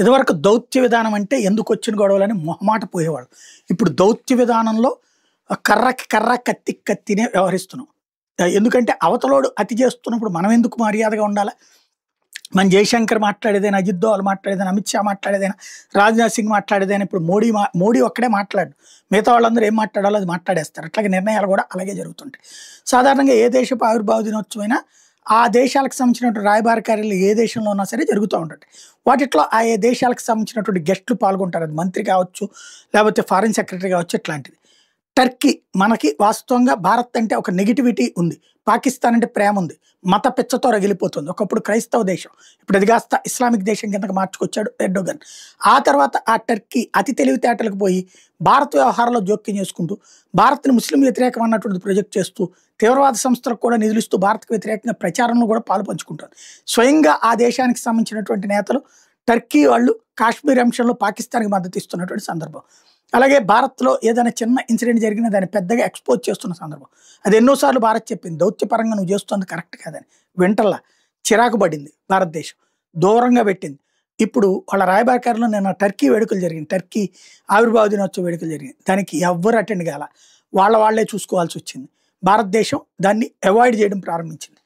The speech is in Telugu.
ఇదివరకు దౌత్య విధానం అంటే ఎందుకొచ్చిన గొడవలని మొహమాట పోయేవాళ్ళు. ఇప్పుడు దౌత్య విధానంలో కర్రకి కర్ర, కత్తికి కత్తినే వ్యవహరిస్తున్నాం. ఎందుకంటే అవతలోడు అతి చేస్తున్నప్పుడు మనం ఎందుకు మర్యాదగా ఉండాలా? మన జయశంకర్ మాట్లాడేదైనా, అజిత్ దోవల్ మాట్లాడేదైనా, అమిత్ షా మాట్లాడేదైనా, రాజ్నాథ్ సింగ్ మాట్లాడేదైనా, ఇప్పుడు మోడీ ఒక్కడే మాట్లాడు. మిగతా వాళ్ళందరూ ఏం మాట్లాడాలో అది మాట్లాడేస్తారు. అట్లాగే నిర్ణయాలు కూడా అలాగే జరుగుతుంటాయి. సాధారణంగా ఏ దేశపు ఆవిర్భావ దినోత్సవమైనా ఆ దేశాలకు సంబంధించినటువంటి రాయబార కార్యాలు ఏ దేశంలో ఉన్నా సరే జరుగుతూ ఉంటుంది. వాటిట్లో ఆ ఏ దేశాలకు సంబంధించినటువంటి గెస్టులు పాల్గొంటారు. అది మంత్రి కావచ్చు, లేకపోతే ఫారిన్ సెక్రటరీ కావచ్చు, ఇట్లాంటిది. టర్కీ మనకి వాస్తవంగా భారత్ అంటే ఒక నెగిటివిటీ ఉంది. పాకిస్తాన్ అంటే ప్రేమ ఉంది. మత పిచ్చతో రగిలిపోతుంది. ఒకప్పుడు క్రైస్తవ దేశం, ఇప్పుడు అది కాస్త ఇస్లామిక్ దేశం కిందకి మార్చుకొచ్చాడు ఎర్డోగన్. ఆ తర్వాత ఆ టర్కీ అతి తెలివితేటలకు పోయి భారత వ్యవహారాల్లో జోక్యం చేసుకుంటూ భారత్ని ముస్లిం వ్యతిరేకం అన్నటువంటి ప్రొజెక్ట్ చేస్తూ తీవ్రవాద సంస్థలకు కూడా నిధులిస్తూ భారత్కు వ్యతిరేకంగా ప్రచారంలో కూడా పాలు పంచుకుంటారు. స్వయంగా ఆ దేశానికి సంబంధించినటువంటి నేతలు టర్కీ వాళ్ళు కాశ్మీర్ అంశంలో పాకిస్తాన్కి మద్దతు ఇస్తున్నటువంటి సందర్భం. అలాగే భారత్లో ఏదైనా చిన్న ఇన్సిడెంట్ జరిగినా దాన్ని పెద్దగా ఎక్స్పోజ్ చేస్తున్న సందర్భం. అది ఎన్నోసార్లు భారత్ చెప్పింది, దౌత్యపరంగా నువ్వు చేస్తుంది కరెక్ట్ కాదని. వెంటల్లా చిరాకు పడింది భారతదేశం, దూరంగా పెట్టింది. ఇప్పుడు వాళ్ళ రాయబారకారులో నిన్న టర్కీ వేడుకలు జరిగింది, టర్కీ ఆవిర్భావ దినోత్సవ వేడుకలు జరిగింది. దానికి ఎవ్వరు అటెండ్ కాల, వాళ్ళే చూసుకోవాల్సి వచ్చింది. భారతదేశం దాన్ని అవాయిడ్ చేయడం ప్రారంభించింది.